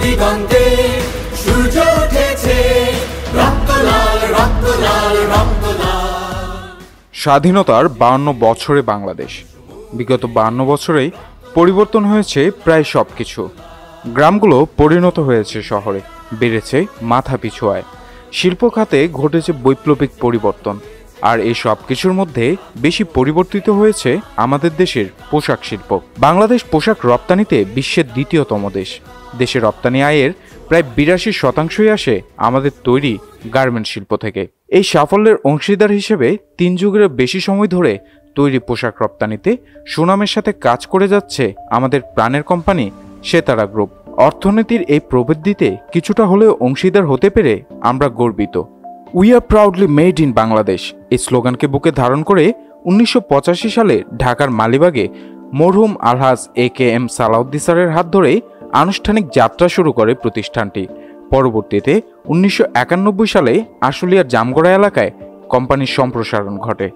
দিগন্তে সূর্য উঠেছে, রক্ত লাল রক্ত লাল রক্ত লাল। স্বাধীনতার 52 বছরে বাংলাদেশ। বিগত 52 বছরেই পরিবর্তন হয়েছে প্রায় সবকিছু। গ্রামগুলো পরিণত হয়েছে শহরে, বেড়েছে মাথাপিছু আয়, শিল্প খাতে ঘটেছে বৈপ্লবিক পরিবর্তন। আর এই সব কিছুর মধ্যে বেশি পরিবর্তিত হয়েছে আমাদের দেশের পোশাক শিল্প। বাংলাদেশ পোশাক রপ্তানিতে বিশ্বের দ্বিতীয়তম দেশ। দেশের রপ্তানি আয়ের প্রায় 82% আসে আমাদের তৈরি গার্মেন্টস শিল্প থেকে। এই সাফল্যের অংশীদার হিসেবে 3 যুগের বেশি সময় ধরে তৈরি পোশাক রপ্তানিতে সুনামের সাথে কাজ করে যাচ্ছে আমাদের প্রাণের কোম্পানি সেতারা গ্রুপ। অর্থনীতির এই প্রবৃদ্ধিতে কিছুটা হলেও অংশীদার হতে পেরে আমরা গর্বিত। We are proudly made in Bangladesh এই স্লোগানকে বুকে ধারণ করে 1985 সালে ঢাকার মালিবাগে মরহুম আলহাজ AKM সালাউদ্দিন স্যারের হাত ধরে আনুষ্ঠানিক যাত্রা শুরু করে প্রতিষ্ঠানটি। পরবর্তীতে 1991 সালে আশুলিয়ার জামগড়া এলাকায় কোম্পানির সম্প্রসারণ ঘটে।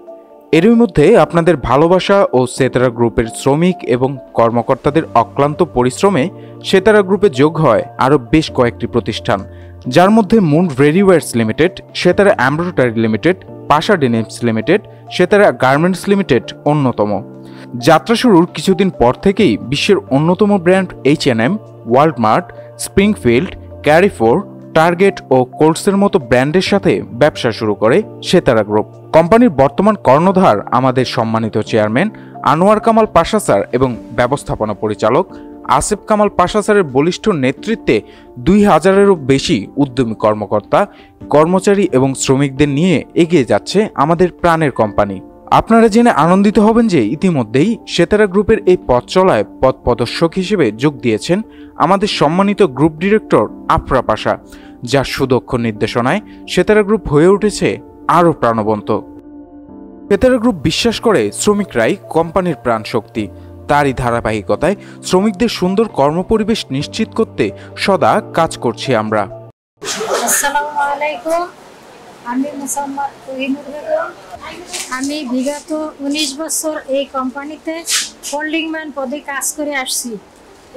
এরই মধ্যে আপনাদের ভালোবাসা ও সেতারা গ্রুপের শ্রমিক এবং কর্মকর্তাদের অক্লান্ত পরিশ্রমে সেতারা গ্রুপে যোগ হয় আরও বেশ কয়েকটি প্রতিষ্ঠান, যার মধ্যে Moon Readywears Limited, Setara Embroidery Limited, Pasha Denims Limited, Setara Garments Limited অন্যতম। যাত্রা শুরুর কিছুদিন পর থেকেই বিশ্বের অন্যতম brand H&M, Walmart, Springfield, Carrefour, Target ও কোলসের মতো ব্র্যান্ডের সাথে ব্যবসা শুরু করে সেতারা গ্রুপ। কোম্পানির বর্তমান কর্ণধার আমাদের সম্মানিত চেয়ারম্যান আনোয়ার কামাল পাশা স্যার এবং ব্যবস্থাপনা পরিচালক আসিফ কামাল পাশা স্যারের বলিষ্ঠ নেতৃত্বে 2000-এরও বেশি উদ্যমী কর্মকর্তা, কর্মচারী এবং শ্রমিকদের নিয়ে এগিয়ে যাচ্ছে আমাদের প্রাণের কোম্পানি। আপনারা জেনে আনন্দিত হবেন যে ইতিমধ্যেই সেতারা গ্রুপের এই পথ চলায় পথ প্রদর্শক হিসেবে যোগ দিয়েছেন আমাদের সম্মানিত গ্রুপ ডিরেক্টর আফরা পাশা, যার সুদক্ষ নির্দেশনায় সেতারা গ্রুপ হয়ে উঠেছে আরও প্রাণবন্ত। সেতারা গ্রুপ বিশ্বাস করে শ্রমিকরাই কোম্পানির প্রাণ শক্তি। তারই ধারাবাহিকতায় শ্রমিকদের সুন্দর কর্মপরিবেশ নিশ্চিত করতে সদা কাজ করছি আমরা। আসসালামু আলাইকুম, আমি মোসাম্মদ কোহিনুর বেগম। আমি বিগত 19 বছর এই কোম্পানিতে ফোল্ডিং ম্যান পদে কাজ করে আসছি।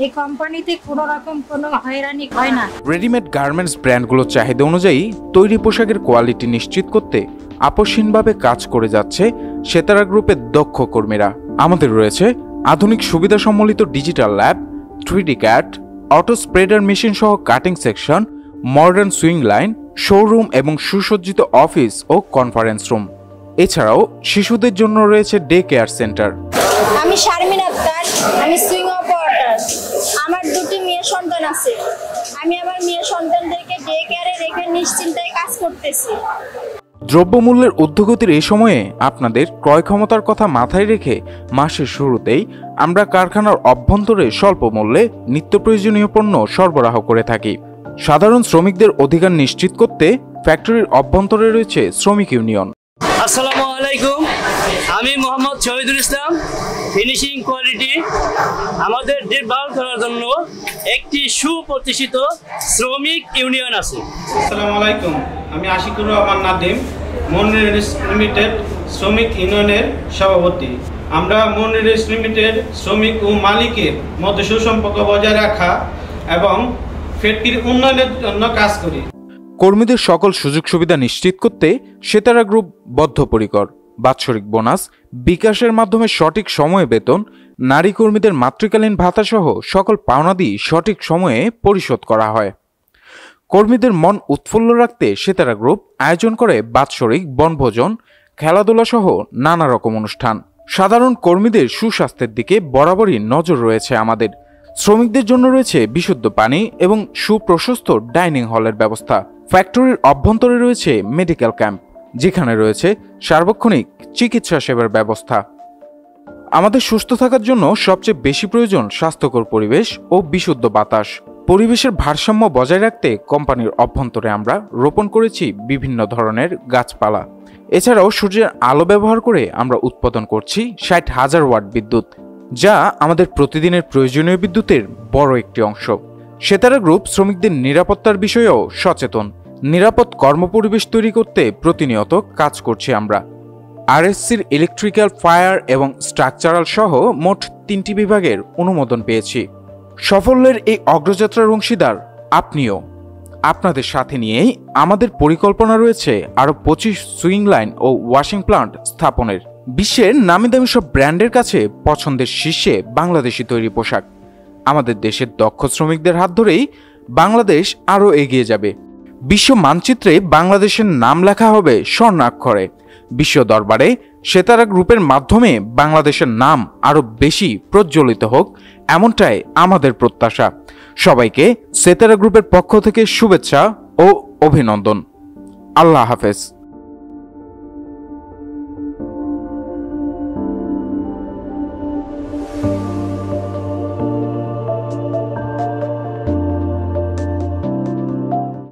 এই কোম্পানিতে কোনো রকম কোনো হয়রানি হয় না। রেডিমেড গার্মেন্টস ব্র্যান্ডগুলোর চাহিদা অনুযায়ী তৈরি পোশাকের কোয়ালিটি নিশ্চিত করতে আপসহীনভাবে কাজ করে যাচ্ছে সেতারা গ্রুপের দক্ষ কর্মীরা। আমাদের রয়েছে আধুনিক সুবিধা সম্বলিত digital lab, 3D CAD, auto spreader machine সহ cutting section, modern sewing line, showroom এবং সুসজ্জিত অফিস ও কনফারেন্স রুম। এছাড়াও শিশুদের জন্য রয়েছে ডে কেয়ার সেন্টার। আমি শারমিন আক্তার, আমি সুইং অপারেটর। আমার 2টি মেয়ে সন্তান আছে। আমি আমার মেয়ে সন্তানদেরকে ডে কেয়ারে রেখে নিশ্চিন্তায় কাজ করতেছি। দ্রব্যমূল্যের ঊর্ধ্বগতির এই সময়ে আপনাদের ক্রয় ক্ষমতার কথা মাথায় রেখে মাসের শুরুতেই আমরা কারখানার অভ্যন্তরে স্বল্প মূল্যে নিত্য প্রয়োজনীয় পণ্য সরবরাহ করে থাকি। সাধারণ শ্রমিকদের অধিকার নিশ্চিত করতে ফ্যাক্টরির অভ্যন্তরে রয়েছে শ্রমিক ইউনিয়ন। আসসালামু আলাইকুম, আমি মোহাম্মদ শহীদুল ইসলাম। ফিনিশিং কোয়ালিটি আমাদের দেখভাল করার জন্য একটি সুপ্রতিষ্ঠিত শ্রমিক ইউনিয়ন আছে। আসসালামু আলাইকুম, আমি আশিকুর রহমান নাদিম, মন রেডিস লিমিটেড শ্রমিক ইউনিয়নের সভাপতি। আমরা মন রেডিস লিমিটেড শ্রমিক ও মালিকের মধ্যে সুসম্পর্ক বজায় রাখা এবং ফ্যাক্টরির উন্নয়নের জন্য কাজ করি। কর্মীদের সকল সুযোগ সুবিধা নিশ্চিত করতে সেতারা গ্রুপ বদ্ধপরিকর। বাৎসরিক বোনাস, বিকাশের মাধ্যমে সঠিক সময়ে বেতন, নারী কর্মীদের মাতৃকালীন ভাতা সহ সকল পাওনাদি সঠিক সময়ে পরিশোধ করা হয়। কর্মীদের মন উৎফুল্ল রাখতে সেতারা গ্রুপ আয়োজন করে বাৎসরিক বনভোজন, খেলাধুলা সহ নানা রকম অনুষ্ঠান। সাধারণ কর্মীদের সুস্বাস্থ্যের দিকে বরাবরই নজর রয়েছে আমাদের। শ্রমিকদের জন্য রয়েছে বিশুদ্ধ পানি এবং সুপ্রশস্ত ডাইনিং হলের ব্যবস্থা। ফ্যাক্টরির অভ্যন্তরে রয়েছে মেডিকেল ক্যাম্প, যেখানে রয়েছে সার্বক্ষণিক চিকিৎসা সেবার ব্যবস্থা। আমাদের সুস্থ থাকার জন্য সবচেয়ে বেশি প্রয়োজন স্বাস্থ্যকর পরিবেশ ও বিশুদ্ধ বাতাস। পরিবেশের ভারসাম্য বজায় রাখতে কোম্পানির অভ্যন্তরে আমরা রোপণ করেছি বিভিন্ন ধরনের গাছপালা। এছাড়াও সূর্যের আলো ব্যবহার করে আমরা উৎপাদন করছি 60,000 ওয়াট বিদ্যুৎ, যা আমাদের প্রতিদিনের প্রয়োজনীয় বিদ্যুতের বড় একটি অংশ। সেতারা গ্রুপ শ্রমিকদের নিরাপত্তার বিষয়েও সচেতন। নিরাপদ কর্মপরিবেশ তৈরি করতে প্রতিনিয়ত কাজ করছি আমরা। আরএসসির ইলেকট্রিক্যাল, ফায়ার এবং স্ট্রাকচারাল সহ মোট 3টি বিভাগের অনুমোদন পেয়েছি। সাফল্যের এই অগ্রযাত্রার অংশীদার আপনিও। আপনাদের সাথে নিয়েই আমাদের পরিকল্পনা রয়েছে আরও 25 সুইং লাইন ও ওয়াশিং প্লান্ট স্থাপনের। বিশ্বের নামি দামি সব ব্র্যান্ডের কাছে পছন্দের শীর্ষে বাংলাদেশি তৈরি পোশাক। আমাদের দেশের দক্ষ শ্রমিকদের হাত ধরেই বাংলাদেশ আরও এগিয়ে যাবে। বিশ্ব মানচিত্রে বাংলাদেশের নাম লেখা হবে স্বর্ণাক্ষরে। বিশ্ব দরবারে সেতারা গ্রুপের মাধ্যমে বাংলাদেশের নাম আরও বেশি প্রজ্বলিত হোক, এমনটাই আমাদের প্রত্যাশা। সবাইকে সেতারা গ্রুপের পক্ষ থেকে শুভেচ্ছা ও অভিনন্দন। আল্লাহ হাফেজ।